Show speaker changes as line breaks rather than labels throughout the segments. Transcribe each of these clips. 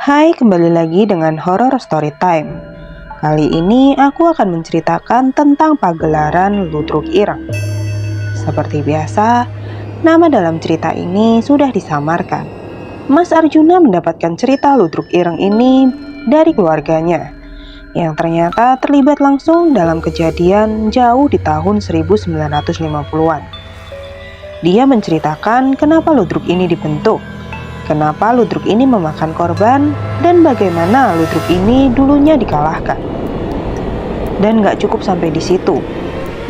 Hai, kembali lagi dengan Horror Story Time. Kali ini aku akan menceritakan tentang pagelaran Ludruk Ireng. Seperti biasa, nama dalam cerita ini sudah disamarkan. Mas Arjuna mendapatkan cerita Ludruk Ireng ini dari keluarganya, yang ternyata terlibat langsung dalam kejadian jauh di tahun 1950-an. Dia menceritakan kenapa Ludruk ini dibentuk, kenapa Ludruk ini memakan korban, dan bagaimana Ludruk ini dulunya dikalahkan. Dan gak cukup sampai di situ.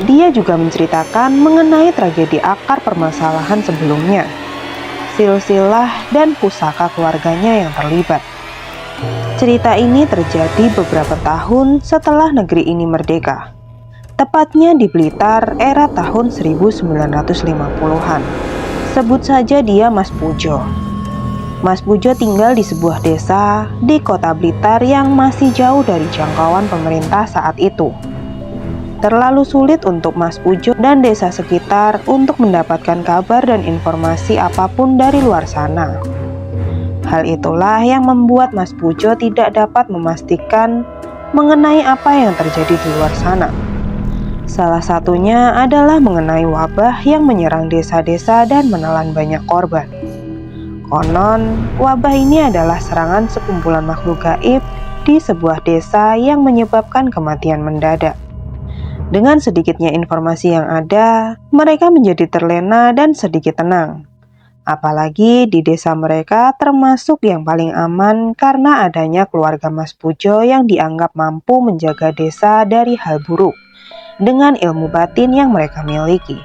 Dia juga menceritakan mengenai tragedi akar permasalahan sebelumnya, silsilah dan pusaka keluarganya yang terlibat. Cerita ini terjadi beberapa tahun setelah negeri ini merdeka, tepatnya di Blitar era tahun 1950-an. Sebut saja dia Mas Pujo. Mas Pujo tinggal di sebuah desa di kota Blitar yang masih jauh dari jangkauan pemerintah saat itu. Terlalu sulit untuk Mas Pujo dan desa sekitar untuk mendapatkan kabar dan informasi apapun dari luar sana. Hal itulah yang membuat Mas Pujo tidak dapat memastikan mengenai apa yang terjadi di luar sana. Salah satunya adalah mengenai wabah yang menyerang desa-desa dan menelan banyak korban. Konon, wabah ini adalah serangan sekumpulan makhluk gaib di sebuah desa yang menyebabkan kematian mendadak. Dengan sedikitnya informasi yang ada, mereka menjadi terlena dan sedikit tenang. Apalagi di desa mereka termasuk yang paling aman karena adanya keluarga Mas Pujo yang dianggap mampu menjaga desa dari hal buruk dengan ilmu batin yang mereka miliki.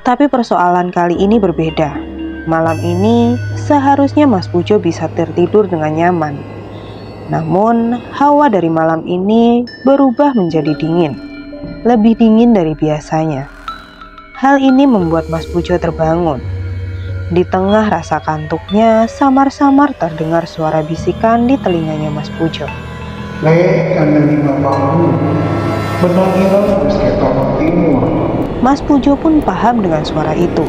Tapi persoalan kali ini berbeda. Malam ini seharusnya Mas Pujo bisa tertidur dengan nyaman. Namun hawa dari malam ini berubah menjadi dingin. Lebih dingin dari biasanya. Hal ini membuat Mas Pujo terbangun. Di tengah rasa kantuknya, samar-samar terdengar suara bisikan di telinganya Mas Pujo.
Le, kandani bapakmu, benang Ireng wis ketok timur.
Mas Pujo pun paham dengan suara itu.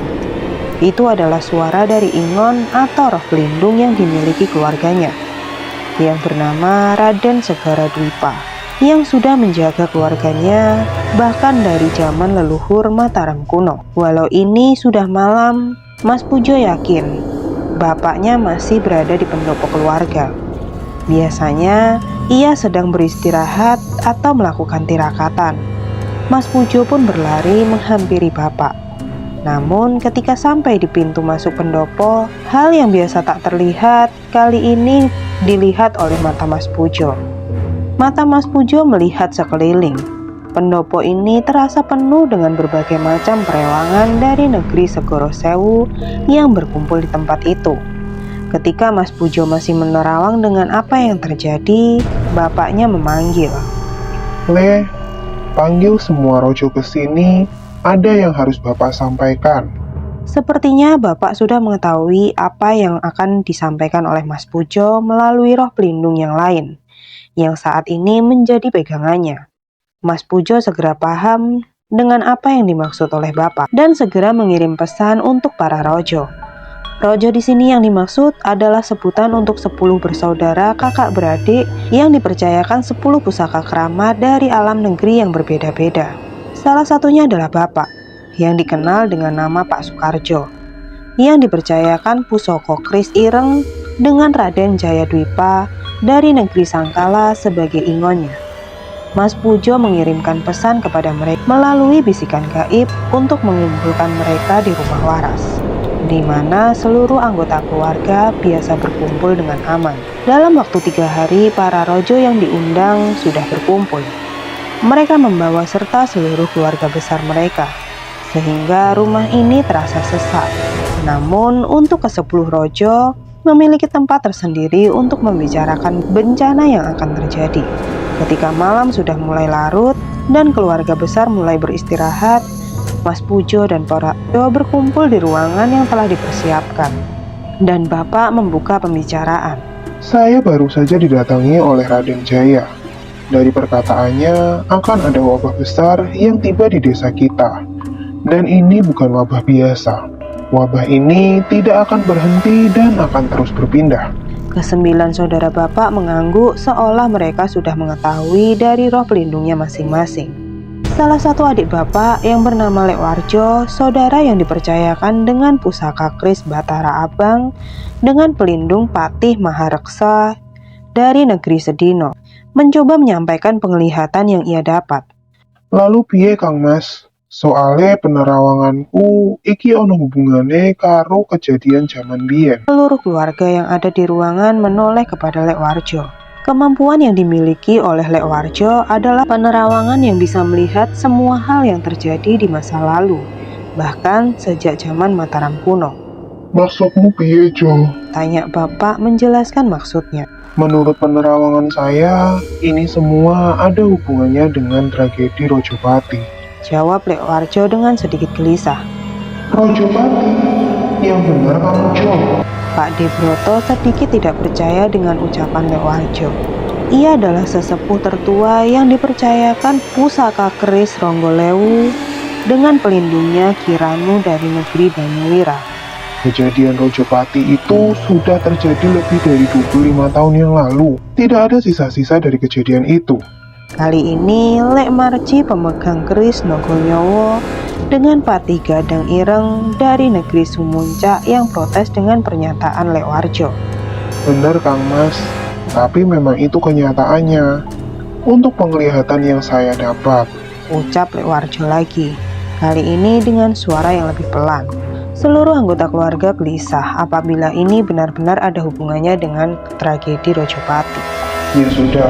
Itu adalah suara dari Ingon atau roh pelindung yang dimiliki keluarganya, yang bernama Raden Segara Dwipa, yang sudah menjaga keluarganya bahkan dari zaman leluhur Mataram kuno. Walau ini sudah malam, Mas Pujo yakin bapaknya masih berada di pendopo keluarga. Biasanya ia sedang beristirahat atau melakukan tirakatan. Mas Pujo pun berlari menghampiri bapak. Namun ketika sampai di pintu masuk pendopo, hal yang biasa tak terlihat kali ini dilihat oleh mata Mas Pujo. Mata Mas Pujo melihat sekeliling. Pendopo ini terasa penuh dengan berbagai macam perewangan dari negeri Segoro Sewu yang berkumpul di tempat itu. Ketika Mas Pujo masih menerawang dengan apa yang terjadi, bapaknya memanggil.
Le, panggil semua rojo ke sini, ada yang harus bapak sampaikan.
Sepertinya bapak sudah mengetahui apa yang akan disampaikan oleh Mas Pujo melalui roh pelindung yang lain, yang saat ini menjadi pegangannya. Mas Pujo segera paham dengan apa yang dimaksud oleh bapak dan segera mengirim pesan untuk para rojo. Rojo di sini yang dimaksud adalah sebutan untuk 10 bersaudara kakak beradik yang dipercayakan 10 pusaka keramat dari alam negeri yang berbeda-beda. Salah satunya adalah bapak yang dikenal dengan nama Pak Sukarjo, yang dipercayakan pusaka Kris Ireng dengan Raden Jaya Dwipa dari negeri Sangkala sebagai ingonnya. Mas Pujo mengirimkan pesan kepada mereka melalui bisikan gaib untuk mengumpulkan mereka di rumah waras, di mana seluruh anggota keluarga biasa berkumpul dengan aman. Dalam waktu 3 hari, para rojo yang diundang sudah berkumpul. Mereka membawa serta seluruh keluarga besar mereka, sehingga rumah ini terasa sesak. Namun untuk ke-10 rojo memiliki tempat tersendiri untuk membicarakan bencana yang akan terjadi. Ketika malam sudah mulai larut dan keluarga besar mulai beristirahat, Mas Pujo dan para rojo berkumpul di ruangan yang telah dipersiapkan. Dan bapak membuka pembicaraan.
Saya baru saja didatangi oleh Raden Jaya. Dari perkataannya, akan ada wabah besar yang tiba di desa kita. Dan ini bukan wabah biasa. Wabah ini tidak akan berhenti dan akan terus berpindah.
Kesembilan saudara bapak mengangguk seolah mereka sudah mengetahui dari roh pelindungnya masing-masing. Salah satu adik bapak yang bernama Lek Warjo, saudara yang dipercayakan dengan pusaka keris Batara Abang dengan pelindung Patih Mahareksa dari negeri Sedino, mencoba menyampaikan penglihatan yang ia dapat.
Lalu piye Kang Mas? Soale penerawanganku iki ono hubungane karo kejadian zaman biyen.
Seluruh keluarga yang ada di ruangan menoleh kepada Lek Warjo. Kemampuan yang dimiliki oleh Lek Warjo adalah penerawangan yang bisa melihat semua hal yang terjadi di masa lalu, bahkan sejak zaman Mataram kuno.
Maksudmu piye, Jo?
Tanya bapak menjelaskan maksudnya.
Menurut penerawangan saya, ini semua ada hubungannya dengan tragedi Rojopati.
Jawab Lek Warjo dengan sedikit gelisah.
Rojopati? Yang benar kamu, Jo?
Pak Debroto sedikit tidak percaya dengan ucapan Lek Warjo. Ia adalah sesepuh tertua yang dipercayakan pusaka keris Ronggolewu dengan pelindungnya Kiranu dari negeri Banyuwira.
Kejadian Rojopati itu sudah terjadi lebih dari 25 tahun yang lalu. Tidak ada sisa-sisa dari kejadian itu.
Kali ini Lek Marji pemegang keris Nogonyowo dengan Patih Gadang Ireng dari negeri Sumuncak yang protes dengan pernyataan Lek Warjo.
Benar Kang Mas, tapi memang itu kenyataannya. Untuk penglihatan yang saya dapat,
Ucap Lek Warjo lagi, kali ini dengan suara yang lebih pelan. Seluruh anggota keluarga gelisah apabila ini benar-benar ada hubungannya dengan tragedi Rojopati.
ya sudah,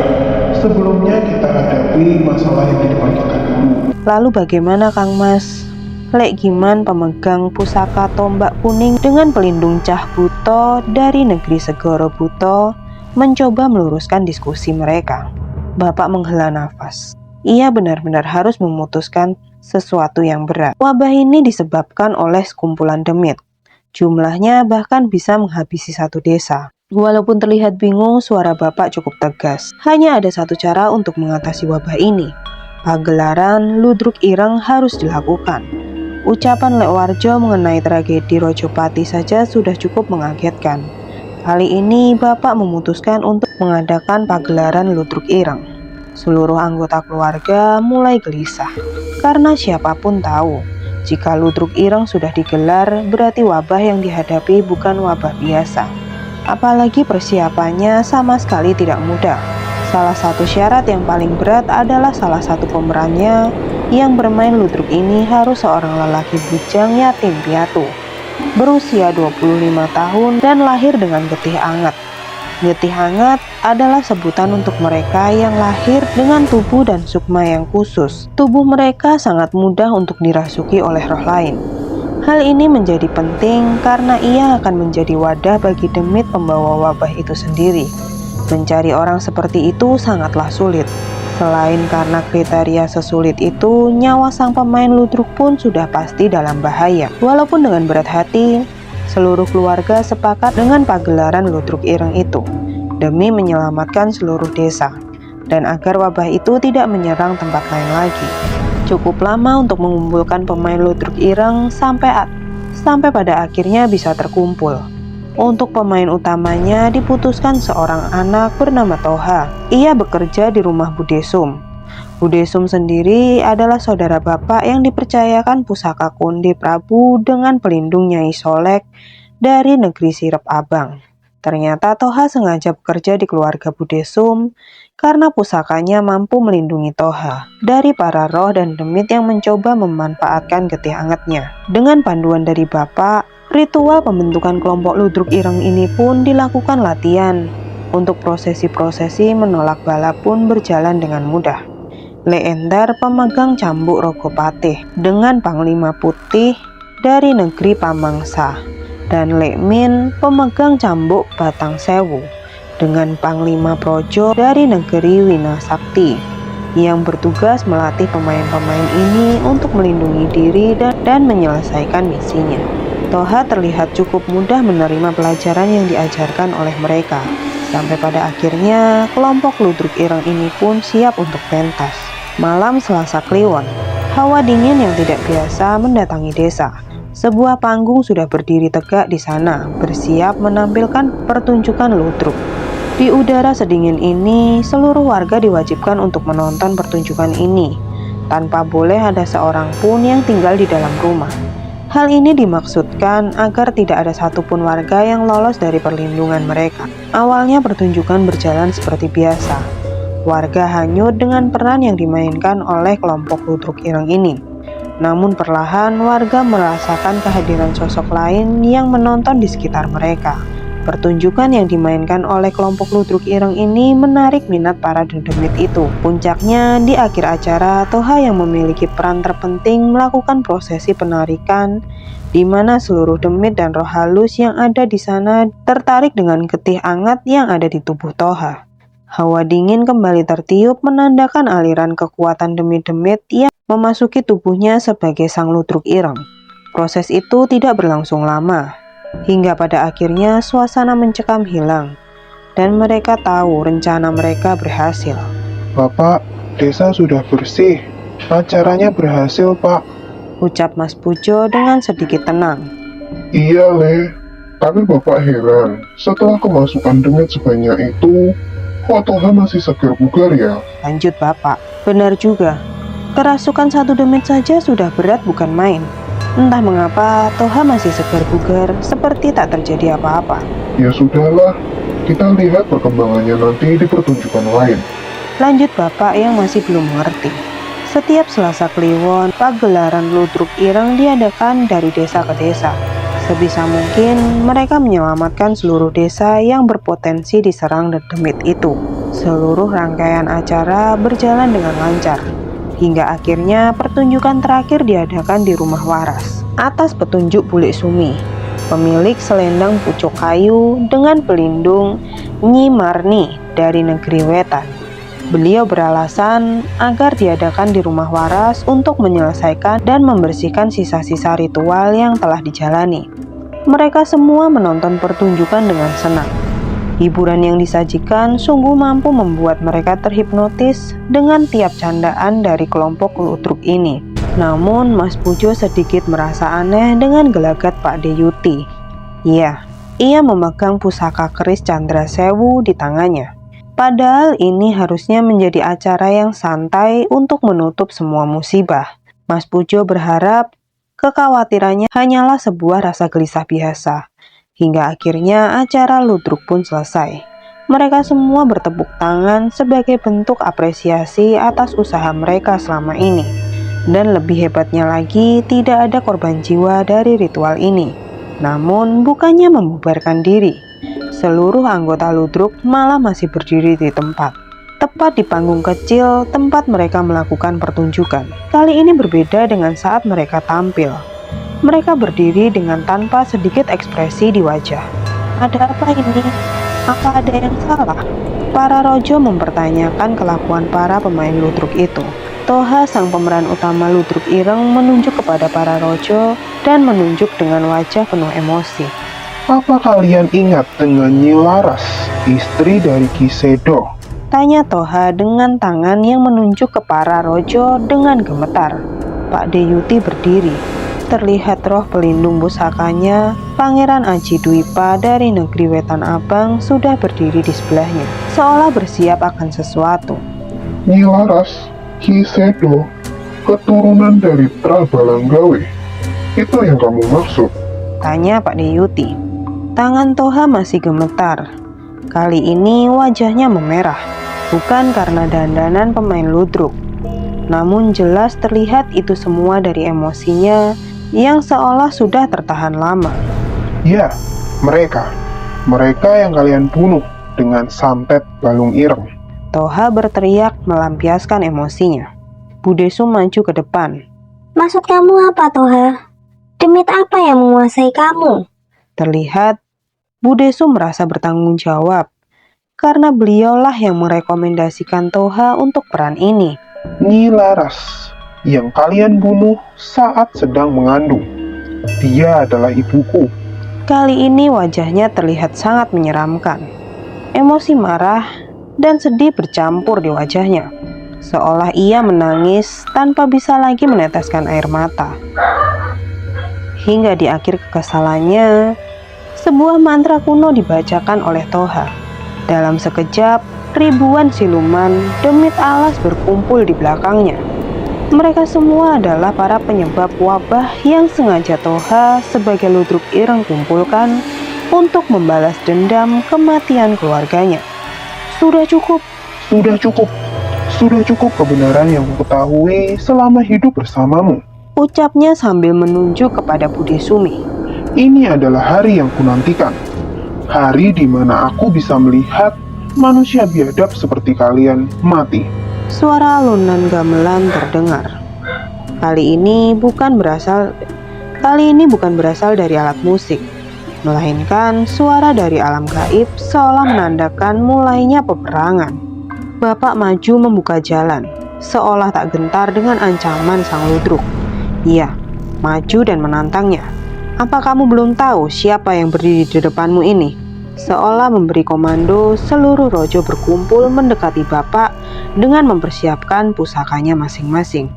sebelumnya kita hadapi masalah yang di depan kita dulu.
Lalu bagaimana Kang Mas? Lek Giman pemegang pusaka tombak kuning dengan pelindung Cah Buto dari negeri Segoro Buto mencoba meluruskan diskusi mereka. Bapak menghela nafas. Ia benar-benar harus memutuskan sesuatu yang berat. Wabah ini disebabkan oleh sekumpulan demit. Jumlahnya bahkan bisa menghabisi satu desa. Walaupun terlihat bingung, suara bapak cukup tegas. Hanya ada satu cara untuk mengatasi wabah ini. Pagelaran Ludruk Ireng harus dilakukan. Ucapan Lek Warjo mengenai tragedi Rojopati saja sudah cukup mengagetkan. Kali ini bapak memutuskan untuk mengadakan pagelaran Ludruk Ireng. Seluruh anggota keluarga mulai gelisah, karena siapapun tahu, jika Ludruk Ireng sudah digelar, berarti wabah yang dihadapi bukan wabah biasa. Apalagi persiapannya sama sekali tidak mudah. Salah satu syarat yang paling berat adalah salah satu pemerannya yang bermain Ludruk ini harus seorang lelaki bujang yatim piatu, berusia 25 tahun dan lahir dengan getih anget. Getih hangat adalah sebutan untuk mereka yang lahir dengan tubuh dan sukma yang khusus. Tubuh mereka sangat mudah untuk dirasuki oleh roh lain. Hal ini menjadi penting karena ia akan menjadi wadah bagi demit pembawa wabah itu sendiri. Mencari orang seperti itu sangatlah sulit. Selain karena kriteria sesulit itu, nyawa sang pemain ludruk pun sudah pasti dalam bahaya. Walaupun dengan berat hati, seluruh keluarga sepakat dengan pagelaran Ludruk Ireng itu demi menyelamatkan seluruh desa dan agar wabah itu tidak menyerang tempat lain lagi. Cukup lama untuk mengumpulkan pemain Ludruk Ireng sampai pada akhirnya bisa terkumpul. Untuk pemain utamanya diputuskan seorang anak bernama Toha. Ia bekerja di rumah Budesum. Budesum sendiri adalah saudara bapak yang dipercayakan pusaka Konde Prabu dengan pelindung Nyai Solek dari negeri Sirep Abang. Ternyata Toha sengaja bekerja di keluarga Budesum karena pusakanya mampu melindungi Toha dari para roh dan demit yang mencoba memanfaatkan getih hangatnya. Dengan panduan dari bapak, ritual pembentukan kelompok Ludruk Ireng ini pun dilakukan latihan. Untuk prosesi-prosesi menolak bala pun berjalan dengan mudah. Lek Endar pemegang cambuk Rogopatih dengan Panglima Putih dari negeri Pamangsa, dan Lek Min pemegang cambuk Batang Sewu dengan Panglima Projo dari negeri Winasakti yang bertugas melatih pemain-pemain ini untuk melindungi diri dan menyelesaikan misinya. Toha terlihat cukup mudah menerima pelajaran yang diajarkan oleh mereka. Sampai pada akhirnya kelompok Ludruk Ireng ini pun siap untuk pentas. Malam Selasa Kliwon, hawa dingin yang tidak biasa mendatangi desa. Sebuah panggung sudah berdiri tegak di sana, bersiap menampilkan pertunjukan ludruk. Di udara sedingin ini, seluruh warga diwajibkan untuk menonton pertunjukan ini, tanpa boleh ada seorang pun yang tinggal di dalam rumah. Hal ini dimaksudkan agar tidak ada satupun warga yang lolos dari perlindungan mereka. Awalnya pertunjukan berjalan seperti biasa. Warga hanyut dengan peran yang dimainkan oleh kelompok ludruk ireng ini. Namun perlahan warga merasakan kehadiran sosok lain yang menonton di sekitar mereka. Pertunjukan yang dimainkan oleh kelompok ludruk ireng ini menarik minat para dedemit itu. Puncaknya, di akhir acara, Toha yang memiliki peran terpenting melakukan prosesi penarikan, di mana seluruh demit dan roh halus yang ada di sana tertarik dengan getih hangat yang ada di tubuh Toha. Hawa dingin kembali tertiup menandakan aliran kekuatan demit-demit yang memasuki tubuhnya sebagai sang ludruk ireng. Proses itu tidak berlangsung lama, hingga pada akhirnya suasana mencekam hilang, dan mereka tahu rencana mereka berhasil.
Bapak, desa sudah bersih. Acaranya berhasil, Pak.
Ucap Mas Pujo dengan sedikit tenang.
Iya, Le. Tapi Bapak heran, setelah kemasukan demit sebanyak itu, kok Toha masih segar bugar ya?
Lanjut Bapak. Benar juga. Kerasukan satu demit saja sudah berat bukan main. Entah mengapa Toha masih segar bugar seperti tak terjadi apa-apa.
Ya sudahlah, kita lihat perkembangannya nanti di pertunjukan lain.
Lanjut Bapak yang masih belum mengerti. Setiap Selasa Kliwon, pagelaran ludruk ireng diadakan dari desa ke desa. Sebisa mungkin mereka menyelamatkan seluruh desa yang berpotensi diserang demit itu. Seluruh rangkaian acara berjalan dengan lancar, hingga akhirnya pertunjukan terakhir diadakan di rumah waras. Atas petunjuk Bule Sumi, pemilik selendang pucuk kayu dengan pelindung Nyi Marni dari negeri Wetan. Beliau beralasan agar diadakan di rumah waras untuk menyelesaikan dan membersihkan sisa-sisa ritual yang telah dijalani. Mereka semua menonton pertunjukan dengan senang. Hiburan yang disajikan sungguh mampu membuat mereka terhipnotis dengan tiap candaan dari kelompok ludruk ini. Namun Mas Pujo sedikit merasa aneh dengan gelagat Pak Deyuti. Iya, ia memegang pusaka keris Candra Sewu di tangannya. Padahal ini harusnya menjadi acara yang santai untuk menutup semua musibah. Mas Pujo berharap kekhawatirannya hanyalah sebuah rasa gelisah biasa. Hingga akhirnya acara ludruk pun selesai. Mereka semua bertepuk tangan sebagai bentuk apresiasi atas usaha mereka selama ini. Dan lebih hebatnya lagi, tidak ada korban jiwa dari ritual ini. Namun bukannya membubarkan diri, seluruh anggota ludruk malah masih berdiri di tempat. Tepat di panggung kecil tempat mereka melakukan pertunjukan. Kali ini berbeda dengan saat mereka tampil. Mereka berdiri dengan tanpa sedikit ekspresi di wajah. Ada apa ini? Apa ada yang salah? Para rojo mempertanyakan kelakuan para pemain ludruk itu. Toha, sang pemeran utama ludruk ireng, menunjuk kepada para rojo dan menunjuk dengan wajah penuh emosi.
Apa kalian ingat dengan Nyi Laras, istri dari Ki Sedo?
Tanya Toha dengan tangan yang menunjuk ke para rojo dengan gemetar. Pak Deyuti berdiri. Terlihat roh pelindung pusakanya, Pangeran Aji Dwipa dari negeri Wetan Abang sudah berdiri di sebelahnya, seolah bersiap akan sesuatu.
Nyi Laras, Ki Sedo, keturunan dari Prabalanggawe. Itu yang kamu maksud?
Tanya Pak Deyuti. Tangan Toha masih gemetar. Kali ini wajahnya memerah, bukan karena dandanan pemain ludruk. Namun jelas terlihat itu semua dari emosinya yang seolah sudah tertahan lama.
Ya, mereka yang kalian bunuh dengan santet balung ireng.
Toha berteriak melampiaskan emosinya. Budesu maju ke depan.
Maksud kamu apa, Toha? Demit apa yang menguasai kamu?
Terlihat Budesu merasa bertanggung jawab karena beliaulah yang merekomendasikan Toha untuk peran ini.
Nyi Laras yang kalian bunuh saat sedang mengandung. Dia adalah ibuku.
Kali ini wajahnya terlihat sangat menyeramkan. Emosi marah dan sedih bercampur di wajahnya, seolah ia menangis tanpa bisa lagi meneteskan air mata. hingga di akhir kekesalannya, sebuah mantra kuno dibacakan oleh Toha. Dalam sekejap, ribuan siluman demit alas berkumpul di belakangnya. Mereka semua adalah para penyebab wabah yang sengaja Toha sebagai ludruk ireng kumpulkan untuk membalas dendam kematian keluarganya. Sudah cukup.
Sudah cukup kebenaran yang kuketahui selama hidup bersamamu.
Ucapnya sambil menunjuk kepada Budi Sumi.
Ini adalah hari yang kunantikan. Hari di mana aku bisa melihat manusia biadab seperti kalian mati.
Suara alunan gamelan terdengar. Kali ini bukan berasal dari alat musik, melainkan suara dari alam gaib seolah menandakan mulainya peperangan. Bapak maju membuka jalan, seolah tak gentar dengan ancaman sang ludruk. Ia maju dan menantangnya. Apa kamu belum tahu siapa yang berdiri di depanmu ini? Seolah memberi komando, seluruh rojo berkumpul mendekati Bapak dengan mempersiapkan pusakanya masing-masing.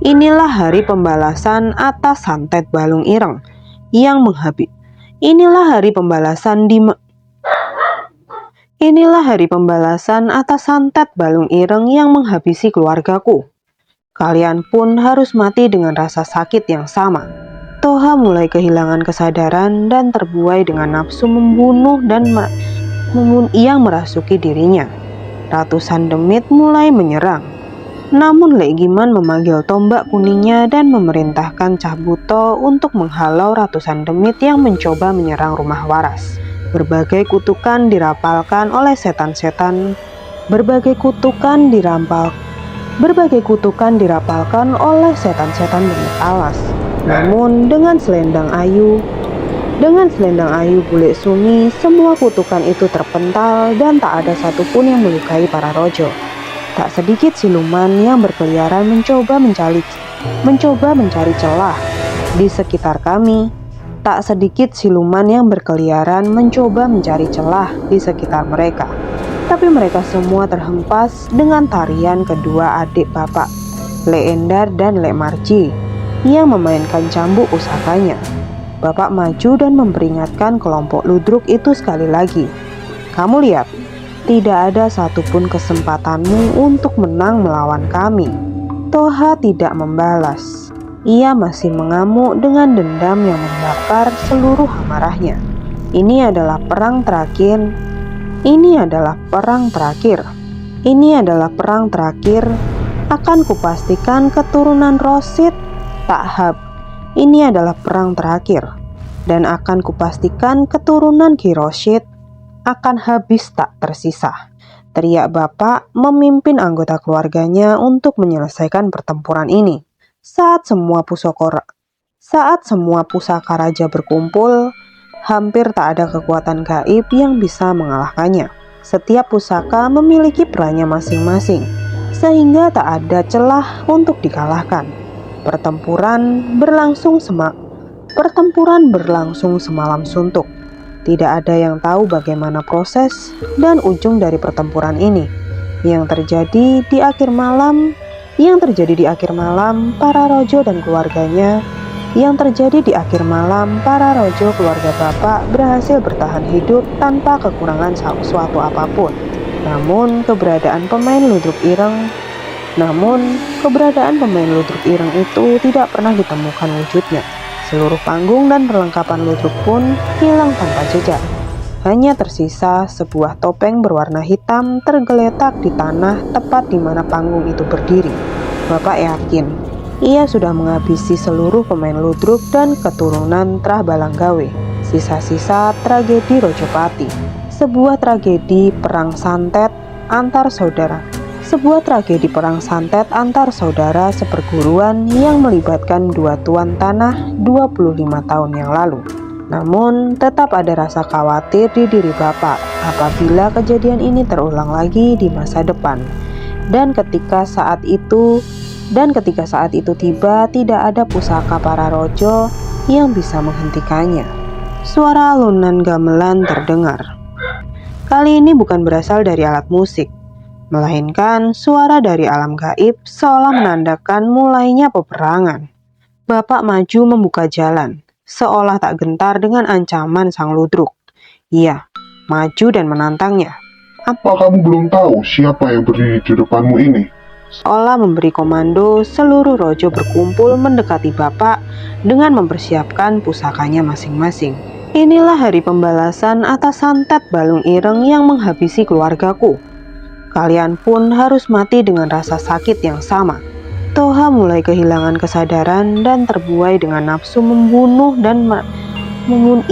Inilah hari pembalasan atas santet balung ireng yang menghabis. Inilah hari pembalasan atas santet balung ireng yang menghabisi keluargaku. Kalian pun harus mati dengan rasa sakit yang sama. Toha mulai kehilangan kesadaran dan terbuai dengan nafsu membunuh yang merasuki dirinya. Ratusan demit mulai menyerang. Namun Legiman memanggil tombak kuningnya dan memerintahkan Cah Buto untuk menghalau ratusan demit yang mencoba menyerang rumah waras. Berbagai kutukan dirapalkan oleh setan-setan. Berbagai kutukan dirapalkan oleh setan-setan demit alas. Namun dengan selendang ayu Bule Sumi, semua kutukan itu terpental dan tak ada satupun yang melukai para rojo. Tak sedikit siluman yang berkeliaran mencoba mencari celah di sekitar kami. Tak sedikit siluman yang berkeliaran mencoba mencari celah di sekitar mereka. Tapi mereka semua terhempas dengan tarian kedua adik Bapak, Le Endar dan Le Marji, yang memainkan cambuk pusakanya. Bapak maju dan memperingatkan kelompok ludruk itu sekali lagi. Kamu lihat, tidak ada satupun kesempatanmu untuk menang melawan kami. Toha tidak membalas. Ia masih mengamuk dengan dendam yang membakar seluruh amarahnya. Ini adalah perang terakhir. Akan kupastikan keturunan Rosid Ini adalah perang terakhir, dan akan kupastikan keturunan Kiroshid akan habis tak tersisa. Teriak Bapak memimpin anggota keluarganya untuk menyelesaikan pertempuran ini. Saat semua pusaka raja berkumpul, hampir tak ada kekuatan gaib yang bisa mengalahkannya. Setiap pusaka memiliki perannya masing-masing, sehingga tak ada celah untuk dikalahkan. Pertempuran berlangsung semalam suntuk. Tidak ada yang tahu bagaimana proses dan ujung dari pertempuran ini. Yang terjadi di akhir malam, para rojo dan keluarganya. Para rojo keluarga Bapak berhasil bertahan hidup tanpa kekurangan suatu apapun. Namun keberadaan pemain ludruk ireng itu tidak pernah ditemukan wujudnya. Seluruh panggung dan perlengkapan ludruk pun hilang tanpa jejak. Hanya tersisa sebuah topeng berwarna hitam tergeletak di tanah tepat di mana panggung itu berdiri. Bapak yakin ia sudah menghabisi seluruh pemain ludruk dan keturunan Trah Balanggawe. Sisa-sisa tragedi Rojopati. Sebuah tragedi perang santet antar saudara seperguruan yang melibatkan dua tuan tanah 25 tahun yang lalu. Namun tetap ada rasa khawatir di diri Bapak apabila kejadian ini terulang lagi di masa depan. Dan ketika saat itu tiba, tidak ada pusaka para rojo yang bisa menghentikannya. Suara alunan gamelan terdengar. Kali ini bukan berasal dari alat musik, melainkan suara dari alam gaib seolah menandakan mulainya peperangan. Bapak maju membuka jalan, seolah tak gentar dengan ancaman sang ludruk. Ia maju dan menantangnya.
Apa kamu belum tahu siapa yang berdiri di depanmu ini?
Seolah memberi komando, seluruh rojo berkumpul mendekati Bapak dengan mempersiapkan pusakanya masing-masing. Inilah hari pembalasan atas santet balung ireng yang menghabisi keluargaku. Kalian pun harus mati dengan rasa sakit yang sama. Toha mulai kehilangan kesadaran dan terbuai dengan nafsu membunuh dan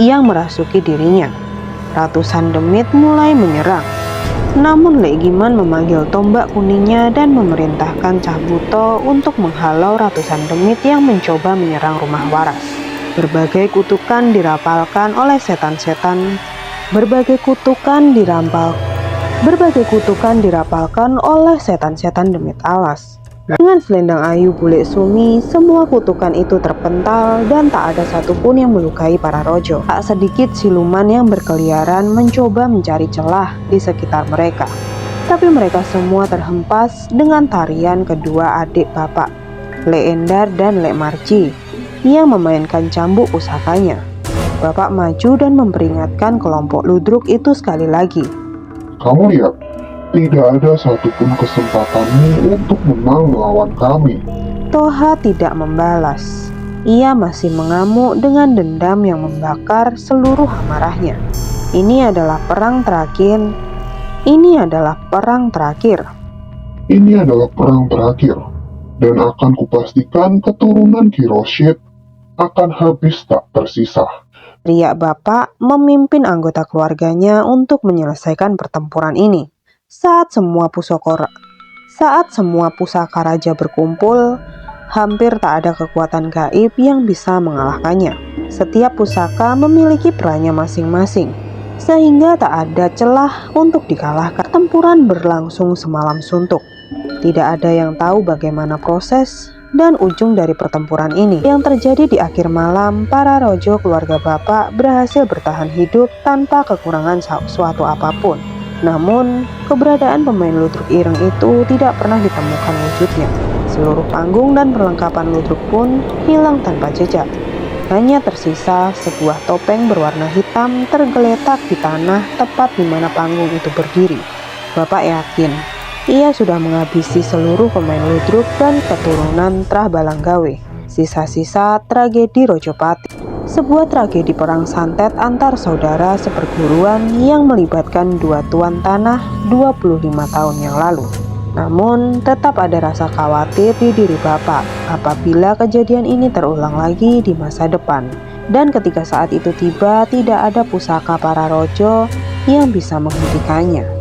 yang merasuki dirinya. Ratusan demit mulai menyerang. Namun Lek Giman memanggil tombak kuningnya dan memerintahkan Cah Buto untuk menghalau ratusan demit yang mencoba menyerang rumah waras. Berbagai kutukan dirapalkan oleh setan-setan. Berbagai kutukan dirapalkan oleh setan-setan demit alas. Dengan selendang ayu bule Sumi, semua kutukan itu terpental dan tak ada satupun yang melukai para rojo. Tak sedikit siluman yang berkeliaran mencoba mencari celah di sekitar mereka. Tapi mereka semua terhempas dengan tarian kedua adik Bapak, Lek Endar dan Lek Marji, yang memainkan cambuk pusakanya. Bapak maju dan memperingatkan kelompok ludruk itu sekali lagi.
Kamu lihat, tidak ada satupun kesempatanmu untuk menang melawan kami.
Toha tidak membalas. Ia masih mengamuk dengan dendam yang membakar seluruh amarahnya. Ini adalah perang terakhir. Ini adalah perang terakhir. Dan akan kupastikan keturunan Kiroshit akan habis tak tersisa. Riak Bapak memimpin anggota keluarganya untuk menyelesaikan pertempuran ini. Saat semua pusaka raja berkumpul, hampir tak ada kekuatan gaib yang bisa mengalahkannya. Setiap pusaka memiliki perannya masing-masing, sehingga tak ada celah untuk dikalahkan. Pertempuran berlangsung semalam suntuk. Tidak ada yang tahu bagaimana proses dan ujung dari pertempuran ini. Yang terjadi di akhir malam, para rojo keluarga Bapak berhasil bertahan hidup tanpa kekurangan suatu apapun. Namun, keberadaan pemain ludruk ireng itu tidak pernah ditemukan wujudnya. Seluruh panggung dan perlengkapan ludruk pun hilang tanpa jejak. Hanya tersisa sebuah topeng berwarna hitam tergeletak di tanah tepat di mana panggung itu berdiri. Bapak yakin, ia sudah menghabisi seluruh pemain ludruk dan keturunan Trah Balanggawe. Sisa-sisa tragedi Rojopati. Sebuah tragedi perang santet antar saudara seperguruan yang melibatkan dua tuan tanah 25 tahun yang lalu. Namun, tetap ada rasa khawatir di diri Bapak apabila kejadian ini terulang lagi di masa depan. Dan ketika saat itu tiba, tidak ada pusaka para rojo yang bisa menghentikannya.